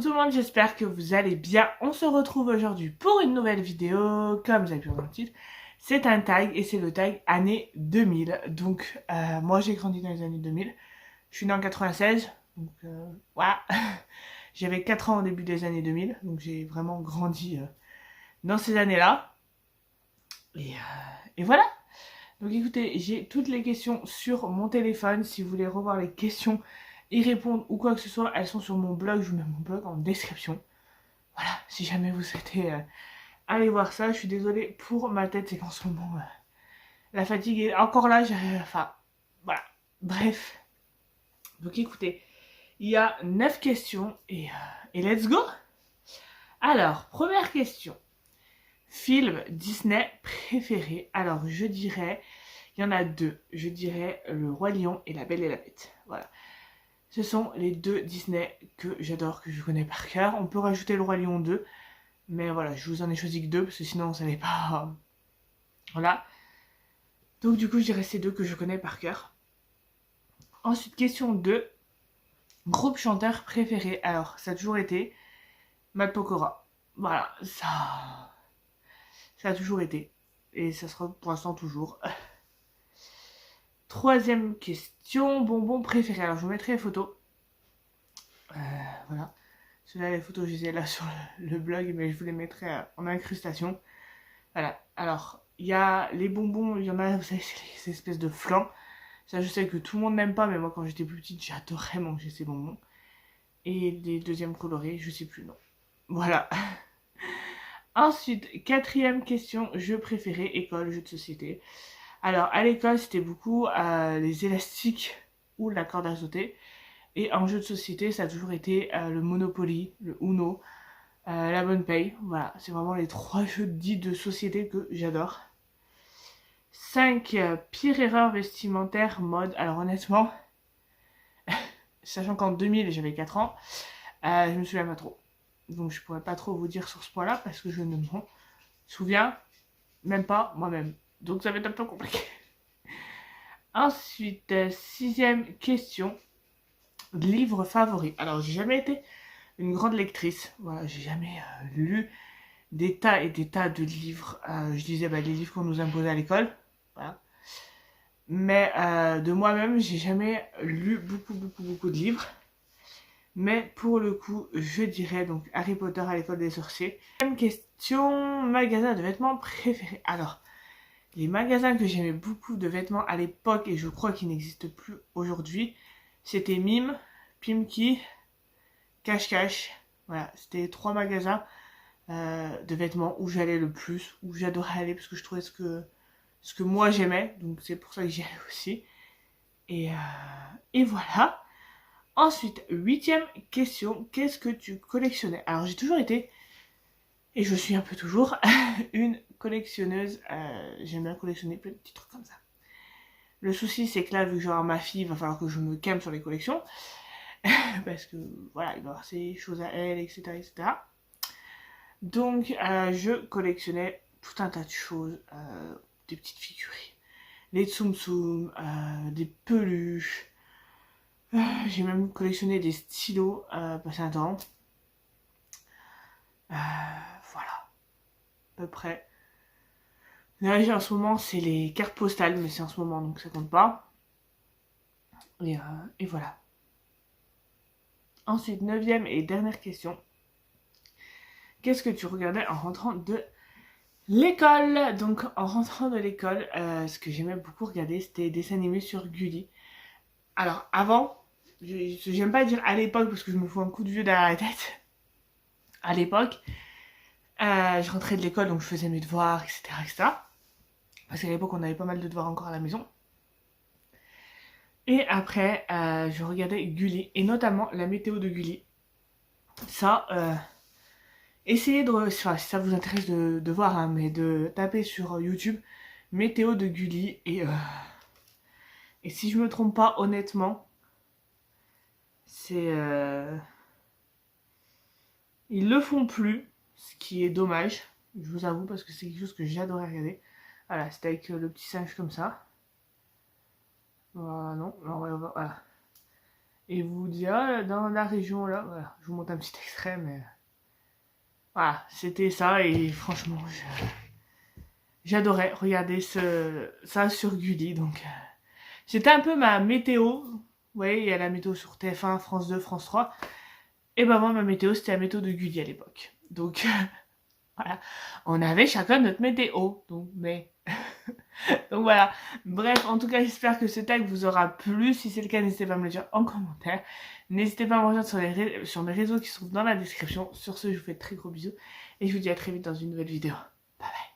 Coucou tout le monde, j'espère que vous allez bien. On se retrouve aujourd'hui pour une nouvelle vidéo. Comme vous avez pu voir dans le titre, c'est un tag et c'est le tag année 2000. Donc moi j'ai grandi dans les années 2000. Je suis né en 96, donc voilà. J'avais 4 ans au début des années 2000, donc j'ai vraiment grandi dans ces années-là. Et voilà. Donc écoutez, j'ai toutes les questions sur mon téléphone. Si vous voulez revoir les questions, y répondre ou quoi que ce soit, elles sont sur mon blog. Je vous mets mon blog en description. Voilà, si jamais vous souhaitez aller voir ça. Je suis désolée pour ma tête, c'est qu'en ce moment, la fatigue est encore là. Enfin, voilà. Bref. Donc écoutez, il y a 9 questions et let's go. Alors, première question. Film Disney préféré. Alors, je dirais, il y en a deux. Je dirais Le Roi Lion et La Belle et la Bête. Voilà. Ce sont les deux Disney que j'adore, que je connais par cœur. On peut rajouter Le Roi Lion 2. Mais voilà, je vous en ai choisi que deux, parce que sinon, ça n'est pas... Voilà. Donc du coup, je dirais ces deux que je connais par cœur. Ensuite, question 2. Groupe chanteur préféré. Alors, ça a toujours été Matt Pokora. Voilà, ça a toujours été. Et ça sera pour l'instant toujours. Troisième question, bonbon préféré. Alors, je vous mettrai les photos. Voilà. Ceux-là, les photos, je les ai là sur le blog, mais je vous les mettrai en incrustation. Voilà. Alors, il y a les bonbons, il y en a, vous savez, c'est les espèces de flancs. Ça, je sais que tout le monde n'aime pas, mais moi, quand j'étais plus petite, j'adorais manger ces bonbons. Et les deuxièmes colorés, je sais plus, non. Voilà. Ensuite, quatrième question, jeu préféré, école, jeu de société. Alors, à l'école, c'était beaucoup les élastiques ou la corde à sauter. Et en jeu de société, ça a toujours été le Monopoly, le Uno, la bonne paye. Voilà, c'est vraiment les trois jeux dits de société que j'adore. 5. Pire erreur vestimentaire, mode. Alors honnêtement, sachant qu'en 2000 j'avais 4 ans, je me souviens pas trop. Donc je pourrais pas trop vous dire sur ce point-là parce que je ne m'en souviens même pas moi-même. Donc ça va être un peu compliqué. Ensuite, 6e question. Livre favori. Alors j'ai jamais été une grande lectrice. Voilà, j'ai jamais lu des tas et des tas de livres. Je disais les livres qu'on nous imposait à l'école. Voilà. Mais de moi-même, j'ai jamais lu beaucoup de livres. Mais pour le coup, je dirais donc Harry Potter à l'école des sorciers. Deuxième question, magasin de vêtements préféré. Alors, les magasins que j'aimais beaucoup de vêtements à l'époque, et je crois qu'ils n'existent plus aujourd'hui, c'était Mime, Pimki, Cache Cache. Voilà, c'était les 3 magasins de vêtements où j'allais le plus, où j'adorais aller parce que je trouvais ce que moi j'aimais. Donc c'est pour ça que j'y allais aussi. Et voilà. Ensuite, 8e question, qu'est-ce que tu collectionnais? Alors j'ai toujours été, et je suis un peu toujours, une collectionneuse. J'aime bien collectionner plein de petits trucs comme ça. Le souci c'est que là, vu que j'ai ma fille, il va falloir que je me calme sur les collections. Parce que voilà, il va y avoir ses choses à elle, etc. etc. Donc je collectionnais tout un tas de choses, des petites figurines, des tsum tsum, des peluches. J'ai même collectionné des stylos passé un temps. Voilà, à peu près. Là, en ce moment, c'est les cartes postales, mais c'est en ce moment, donc ça compte pas. Et voilà. Ensuite, 9e et dernière question. Qu'est-ce que tu regardais en rentrant de l'école? Donc, en rentrant de l'école, ce que j'aimais beaucoup regarder, c'était des dessins animés sur Gulli. Alors, avant, j'aime pas dire à l'époque parce que je me fous un coup de vieux derrière la tête. À l'époque, je rentrais de l'école, donc je faisais mes devoirs, etc., etc. Parce qu'à l'époque, on avait pas mal de devoirs encore à la maison. Et après, je regardais Gulli, et notamment la météo de Gulli. Ça, essayez de... Enfin, si ça vous intéresse de voir, hein, mais de taper sur YouTube météo de Gulli. Et si je me trompe pas, honnêtement, c'est... Ils le font plus, ce qui est dommage, je vous avoue, parce que c'est quelque chose que j'adorais regarder. Voilà, c'était avec le petit singe comme ça. Voilà, non, voilà. et vous dites, ah, dans la région là, voilà, je vous montre un petit extrait, mais voilà, c'était ça, et franchement, j'adorais regarder ça sur Gulli, donc c'était un peu ma météo. Vous voyez, il y a la météo sur TF1, France 2, France 3, et ben moi, ma météo, c'était la météo de Gulli à l'époque. Donc, voilà, on avait chacun notre météo, donc, mais... Donc voilà, bref, en tout cas, j'espère que ce tag vous aura plu. Si c'est le cas, n'hésitez pas à me le dire en commentaire. N'hésitez pas à me rejoindre sur mes réseaux qui se trouvent dans la description. Sur ce, je vous fais de très gros bisous et je vous dis à très vite dans une nouvelle vidéo. Bye bye.